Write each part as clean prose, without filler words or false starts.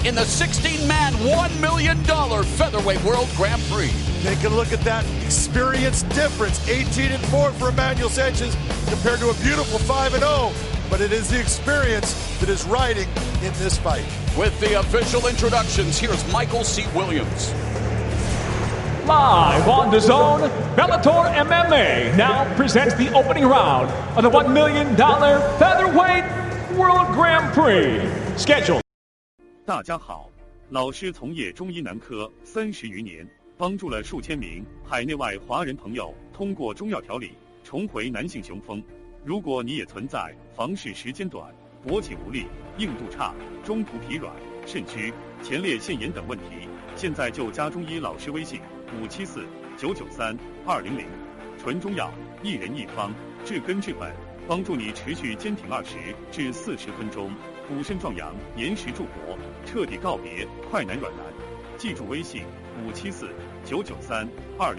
in the 16-man $1 million Featherweight World Grand Prix. Take a look at that experience difference. 18-4 for Emmanuel Sanchez compared to a beautiful 5-0. But it is the experience that is riding in this fight. With the official introductions, here's Michael C. Williams. Live on the zone, Bellator MMA now presents the opening round of the $1 million Featherweight World Grand Prix. Schedule. 大家好，老师从业中医男科30余年，帮助了数千名海内外华人朋友通过中药调理重回男性雄风。如果你也存在房事时间短、勃起无力、硬度差、中途疲软、肾虚、前列腺炎等问题，现在就加中医老师微信574-993-200，纯中药，一人一方，治根治本，帮助你持续坚挺20至40分钟，补肾壮阳，延时助勃，彻底告别快男软男。记住微信574-993-200。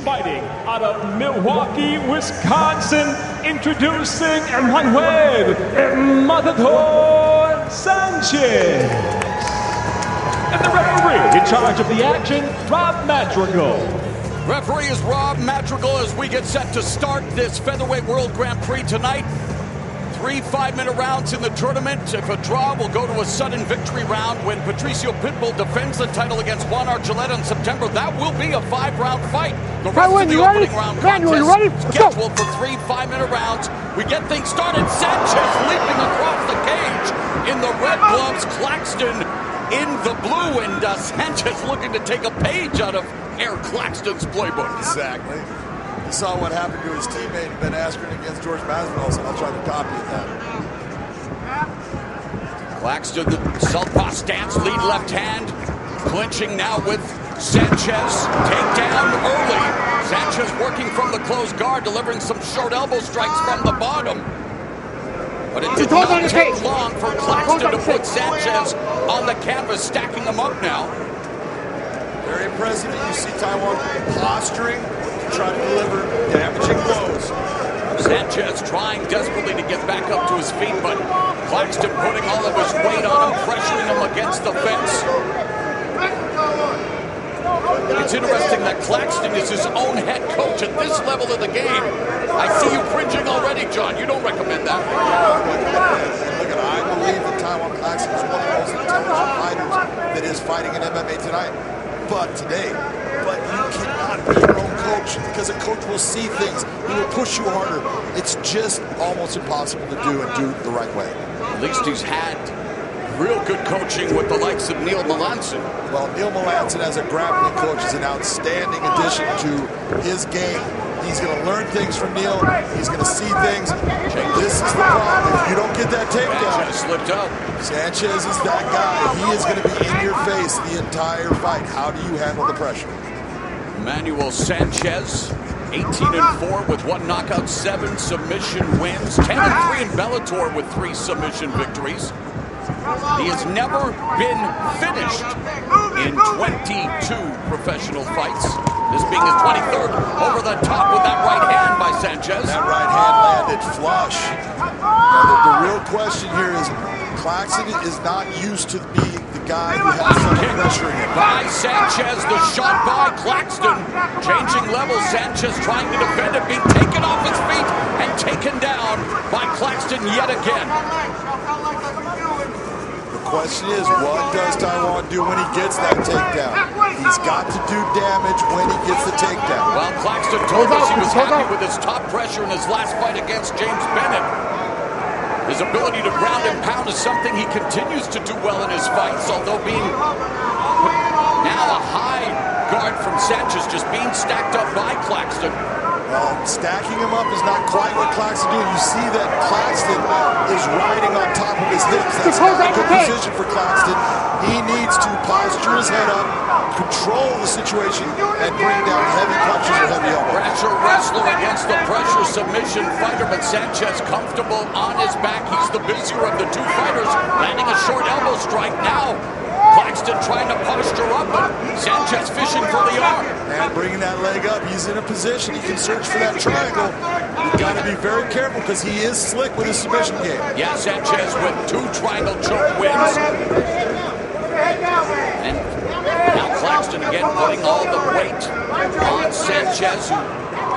Fighting out of Milwaukee, Wisconsin, introducing Emmanuel Matador Sanchez. And the referee in charge of the action, Rob Madrigal. Referee is Rob Madrigal as we get set to start this Featherweight World Grand Prix tonight. 3 5-minute rounds in the tournament. If a draw, will go to a sudden victory round. When Patricio Pitbull defends the title against Juan Archuleta in September, that will be a 5-round fight. The rest of the opening round contest scheduled for 3 5-minute rounds. We get things started. Sanchez leaping across the cage in the red gloves. Claxton in the blue, and Sanchez looking to take a page out of Eric Claxton's playbook. Exactly. He saw what happened to his teammate Ben Askren against George Masvidal, so I'll try to copy that. Claxton, the southpaw stance, lead left hand, clinching now with Sanchez. Takedown early. Sanchez working from the closed guard, delivering some short elbow strikes from the bottom. But it did not take long for Claxton to put Sanchez on the canvas, stacking him up now. Very impressive that you see Taiwan posturing to try to deliver damaging blows. Sanchez trying desperately to get back up to his feet, but Claxton putting all of his weight on him, pressuring him against the fence. It's interesting that Claxton is his own head coach at this level of the game. I see you cringing already, John. You don't recommend that. Look, I believe that Taiwan Claxton is one of the most intelligent fighters that is fighting in MMA tonight. But you cannot be your own coach, because a coach will see things. He will push you harder. It's just almost impossible to do and do the right way. At least he's had real good coaching with the likes of Neil Melanson. Well, Neil Melanson as a grappling coach is an outstanding addition to his game. He's going to learn things from Neil. He's going to see things. This is the problem. If you don't get that takedown, Sanchez slipped up. Sanchez is that guy. He is going to be in your face the entire fight. How do you handle the pressure? Emmanuel Sanchez, 18-4 with 1 knockout, 7 submission wins, 10-3 in Bellator with 3 submission victories. He has never been finished in 22 professional fights. This being his 23rd. Over the top with that right hand by Sanchez. That right hand landed flush. Now, the real question here is, Claxton is not used to being the guy who has some pressure in him. By Sanchez, the shot by Claxton. Changing levels, Sanchez trying to defend it, being taken off his feet and taken down by Claxton yet again. The question is, what does Taiwan do when he gets that takedown? He's got to do damage when he gets the takedown. Well, Claxton told us he was happy with his top pressure in his last fight against James Bennett. His ability to ground and pound is something he continues to do well in his fights, although being now a high guard from Sanchez, just being stacked up by Claxton. Well, stacking him up is not quite what Claxton doing. You see that Claxton is riding on top of his hips. That's not a good position for Claxton. He needs to posture his head up, control the situation, and bring down heavy punches or heavy elbows. Pressure wrestler against the pressure submission fighter, but Sanchez comfortable on his back. He's the busier of the 2 fighters, landing a short elbow strike now. Claxton trying to posture up, but Sanchez fishing for the arm. And bringing that leg up, he's in a position. He can search for that triangle. You've got to be very careful because he is slick with his submission game. Yeah, Sanchez with 2 triangle choke wins. Claxton again putting all the weight on Sanchez, who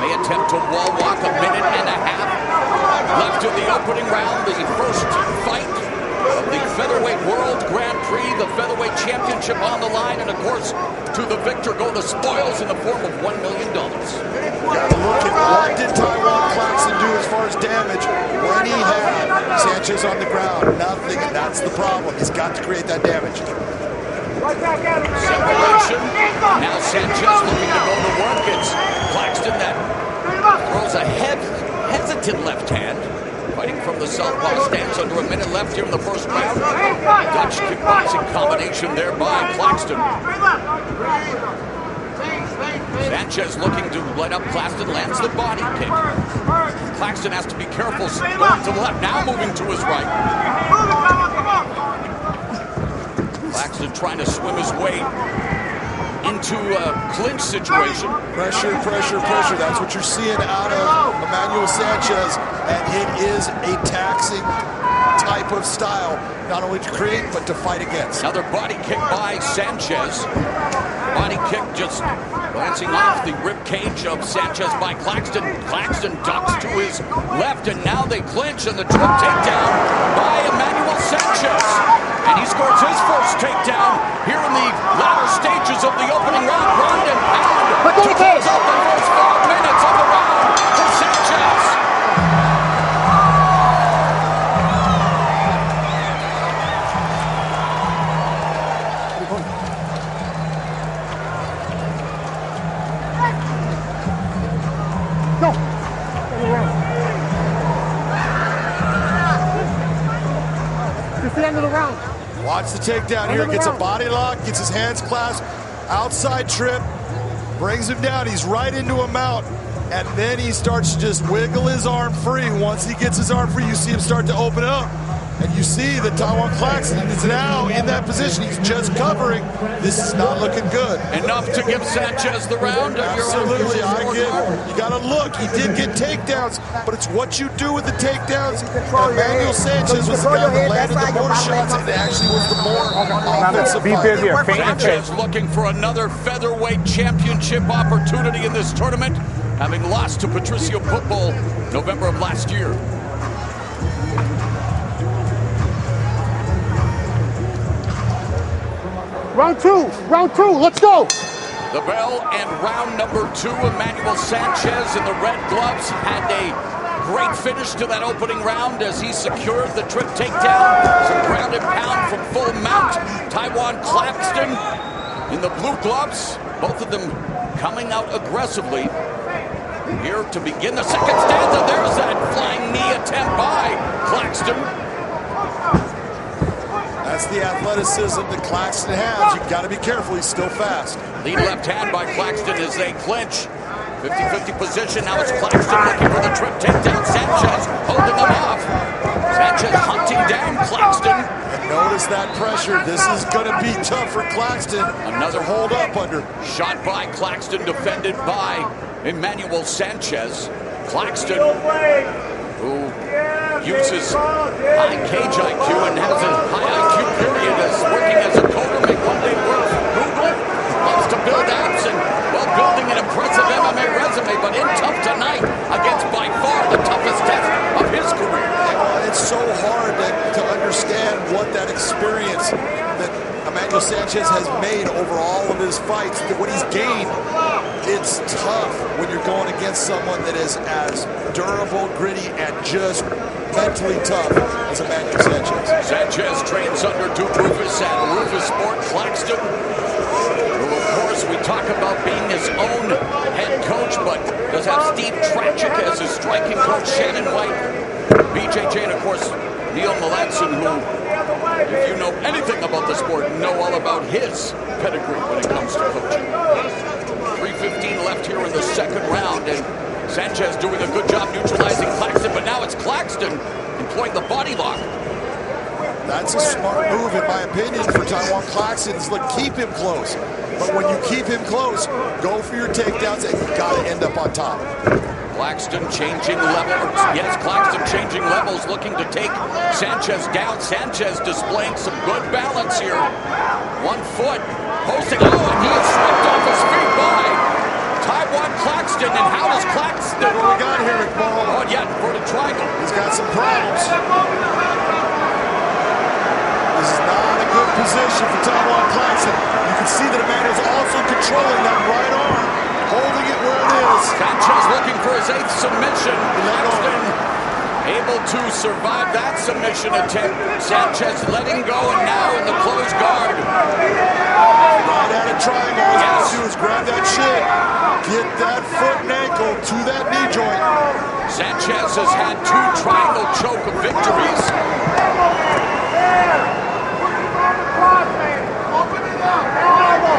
may attempt to wall walk. A minute and a half left in the opening round. The first fight of the Featherweight World Grand Prix, the Featherweight Championship on the line, and of course, to the victor go the spoils in the form of $1 million. Gotta look at what did Taiwan Claxton do as far as damage when he had Sanchez on the ground. Nothing, and that's the problem. He's got to create that damage. Separation. Now Sanchez looking to go to work. It's Claxton that throws a hesitant left hand. Fighting from the southpaw stance under a minute left here in the first round. Dutch kickboxing combination there by Claxton. Sanchez looking to let up Claxton, lands the body kick. Claxton has to be careful going to the left, now moving to his right. Claxton trying to swim his way into a clinch situation. Pressure, pressure, pressure. That's what you're seeing out of Emmanuel Sanchez, and it is a taxing type of style, not only to create, but to fight against. Another body kick by Sanchez. Body kick just glancing off the rib cage of Sanchez by Claxton. Claxton ducks to his left, and now they clinch, and the trip takedown by Emmanuel Sanchez. And he scores his first takedown here in the latter stages of the opening round. Ground and pound to close out the first 5 minutes of the round for Sanchez. It's the end of the round. Watch the takedown here. Gets a body lock, gets his hands clasped, outside trip, brings him down. He's right into a mount, and then he starts to just wiggle his arm free. Once he gets his arm free, you see him start to open up. And you see that Taiwan Claxton is now in that position. He's just covering. This is not looking good. Enough to give Sanchez the round. Absolutely, you got to look. He did get takedowns, but it's what you do with the takedowns. Emmanuel Sanchez was the guy that landed the more shots and actually was the more offensive fighter. Sanchez looking for another featherweight championship opportunity in this tournament, having lost to Patricio Pitbull November of last year. Round two, let's go. The bell and round number 2. Emmanuel Sanchez in the red gloves had a great finish to that opening round as he secured the trip takedown. Some ground and pound from full mount. Taiwan Claxton in the blue gloves. Both of them coming out aggressively. Here to begin the second stanza. There's that flying knee attempt by Claxton. That's the athleticism that Claxton has. You've got to be careful. He's still fast. Lead left hand by Claxton as they clinch. 50-50 position. Now it's Claxton looking for the trip takedown. Sanchez holding him off. Sanchez hunting down Claxton. And notice that pressure. This is going to be tough for Claxton. Another hold up under. Shot by Claxton, defended by Emmanuel Sanchez. Claxton, who uses high cage IQ and has a high IQ period, as working as a coder, may one day work for Google. Loves to build apps and, well, building an impressive MMA resume, but in tough tonight against by far the toughest test of his career. It's so hard to understand what that experience that Emmanuel Sanchez has made over all of his fights, what he's gained. It's tough when you're going against someone that is as durable, gritty, and just mentally tough as Emmanuel Sanchez. Sanchez trains under Duke Rufus at Rufus Sport. Claxton, who of course we talk about being his own head coach, but does have Steve Tragic as his striking coach, Shannon White, BJJ, and of course Neil Melanson, who, if you know anything about the sport, know all about his pedigree when it comes to coaching. 3:15 left here in the second round, and Sanchez doing a good job neutralizing Claxton, but now it's Claxton employing the body lock. That's a smart move, in my opinion, for Taiwan Claxton. Look, keep him close. But when you keep him close, go for your takedowns, and you've got to end up on top. Claxton changing levels. Yes, Claxton changing levels, looking to take Sanchez down. Sanchez displaying some good balance here. 1 foot, posting. Oh, and he is Claxton, and how does Claxton? What do we got here, McMahon? Oh, yeah, inverted triangle. He's got some problems. This is not a good position for Taiwan Claxton. You can see that Emmanuel's also controlling that right arm, holding it where it is. Sanchez looking for his 8th submission. Claxton able to survive that submission attempt. Sanchez letting go, and now in the closed guard. Right at a triangle. All he's got to do is grab that shin, get that foot and ankle to that knee joint. Sanchez has had 2 triangle choke victories.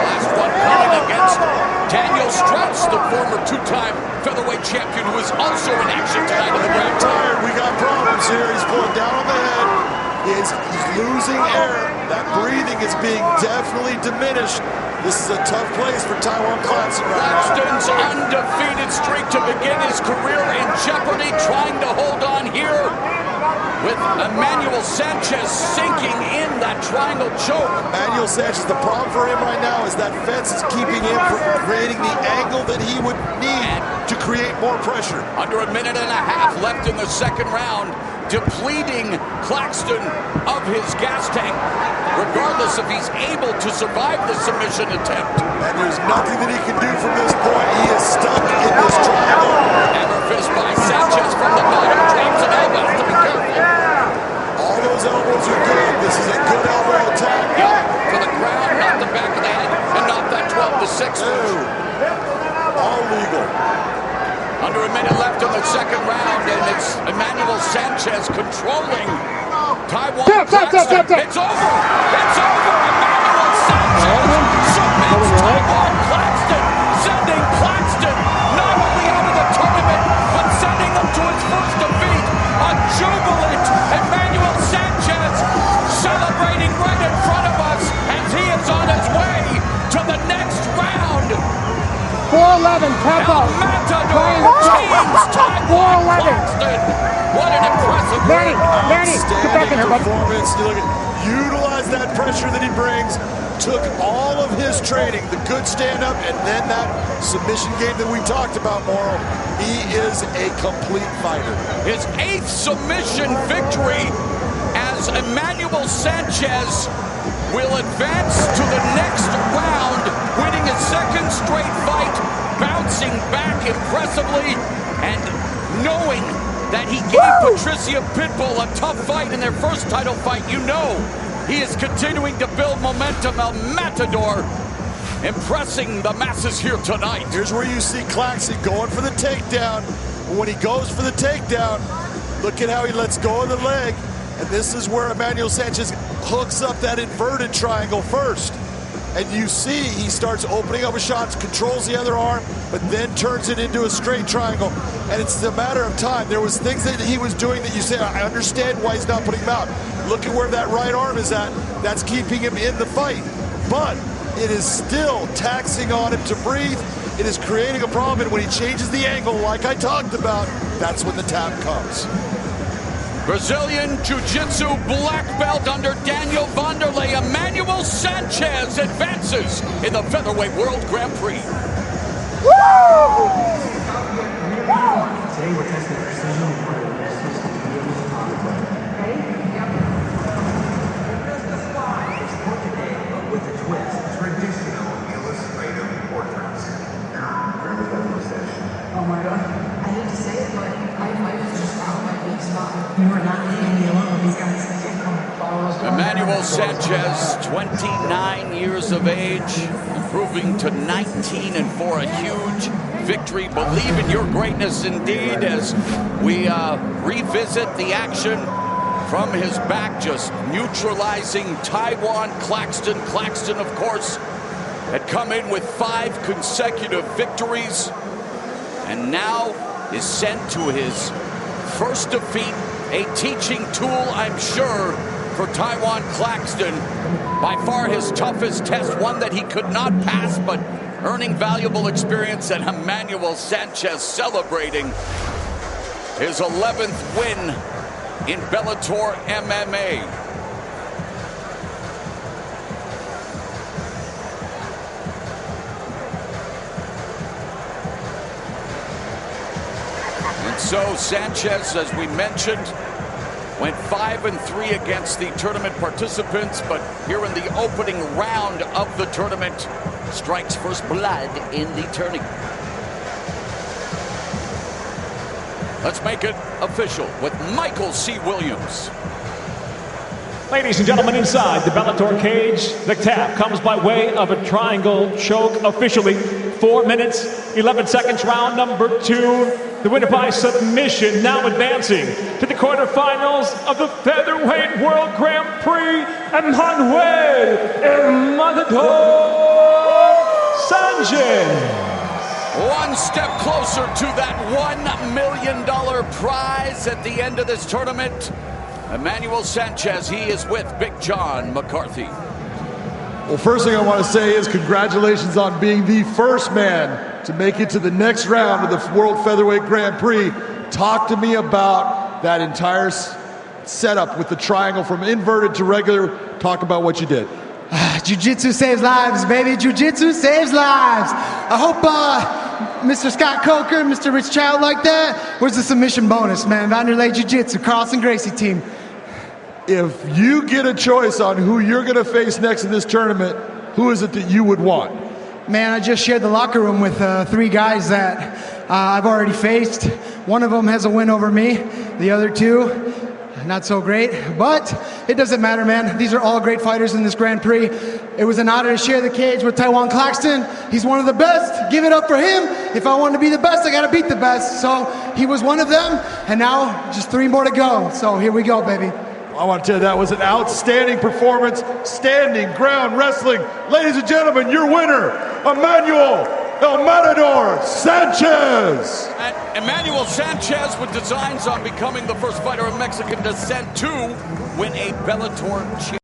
Last one coming against Daniel Strauss, the former 2-time featherweight champion, who is also in action tonight in the Grand Tired. We got problems here. He's pulling down on the head. He's losing air. That breathing is being definitely diminished. This is a tough place for Taiwan Claxton right now. Claxton's undefeated streak to begin his career in jeopardy, trying to hold on here with Emmanuel Sanchez sinking in that triangle choke. Emmanuel Sanchez, the problem for him right now is that fence is keeping him from creating the angle that he would need to create more pressure. Under a minute and a half left in the second round, depleting Claxton of his gas tank, regardless if he's able to survive the submission attempt. And there's nothing that he can do from this point. He is stuck in this triangle. Hammer fist by Sanchez from the bottom, drops an elbow. To be careful. All those elbows are good. This is a good elbow attack. Yep, to the ground, not the back of the head, and not that 12-6. All legal. Under a minute left in the second round, and it's Emmanuel Sanchez controlling Taiwan Claxton. It's over! It's over! Emmanuel Sanchez submits Taiwan Claxton, sending Claxton not only out of the tournament, but sending him to his first defeat. A jubilant Emmanuel Sanchez celebrating right in front of us as he is on his way to the next round. 411, tempo. What an impressive Manny, get back in here, buddy. Performance. You look at, utilize that pressure that he brings. Took all of his training, the good stand-up, and then that submission game that we talked about, Morrow. He is a complete fighter. His 8th submission victory as Emmanuel Sanchez will advance to the next round, winning his 2nd straight fight, bouncing back impressively, and knowing that he gave Patricia Pitbull a tough fight in their first title fight. You know he is continuing to build momentum. El Matador impressing the masses here tonight. Here's where you see Claxton going for the takedown. When he goes for the takedown, look at how he lets go of the leg. And this is where Emmanuel Sanchez hooks up that inverted triangle first. And you see he starts opening up his shots, controls the other arm, but then turns it into a straight triangle. And it's a matter of time. There was things that he was doing that you say, I understand why he's not putting him out. Look at where that right arm is at. That's keeping him in the fight. But it is still taxing on him to breathe. It is creating a problem. And when he changes the angle, like I talked about, that's when the tap comes. Brazilian Jiu-Jitsu black belt under Daniel Vanderlei. Emmanuel Sanchez advances in the Featherweight World Grand Prix. Today we're testing precision in front of the best system to be able to contemplate. Ready? Yep. It's more today, but with a twist. Traditional illustrative portraits. Now, for every session. Oh my God. I hate to say it, but I was just out my big spot. You are not leaving me alone. These guys Emmanuel Sanchez, 29 years of age, improving to 19, and for a huge victory. Believe in your greatness indeed as we revisit the action from his back, just neutralizing Taiwan Claxton. Claxton, of course, had come in with 5 consecutive victories and now is sent to his first defeat. A teaching tool, I'm sure, for Taiwan Claxton. By far his toughest test, one that he could not pass, but earning valuable experience. And Emmanuel Sanchez celebrating his 11th win in Bellator MMA. so. Sanchez, as we mentioned, went 5-3 against the tournament participants, but here in the opening round of the tournament, strikes first blood in the tourney. Let's make it official with Michael C. Williams. Ladies and gentlemen, inside the Bellator cage, the tap comes by way of a triangle choke officially. 4 minutes, 11 seconds, round number 2. The winner by submission now advancing to the quarterfinals of the Featherweight World Grand Prix, Emmanuel Sanchez. One step closer to that $1 million prize at the end of this tournament. Emmanuel Sanchez, he is with Big John McCarthy. Well, first thing I want to say is congratulations on being the first man to make it to the next round of the World Featherweight Grand Prix. Talk to me about that entire setup with the triangle from inverted to regular. Talk about what you did. Jiu-Jitsu saves lives, baby. Jiu-Jitsu saves lives. I hope Mr. Scott Coker, Mr. Rich Child like that. Where's the submission bonus, man? Vanderlei Jiu-Jitsu, Carlson Gracie team. If you get a choice on who you're going to face next in this tournament, who is it that you would want? Man, I just shared the locker room with 3 guys that I've already faced. One of them has a win over me. The other 2, not so great. But it doesn't matter, man. These are all great fighters in this Grand Prix. It was an honor to share the cage with Taiwan Claxton. He's one of the best. Give it up for him. If I want to be the best, I got to beat the best. So he was one of them. And now just 3 more to go. So here we go, baby. I want to tell you, that was an outstanding performance. Standing ground wrestling. Ladies and gentlemen, your winner, Emmanuel El Matador Sanchez. And Emmanuel Sanchez with designs on becoming the first fighter of Mexican descent to win a Bellator championship.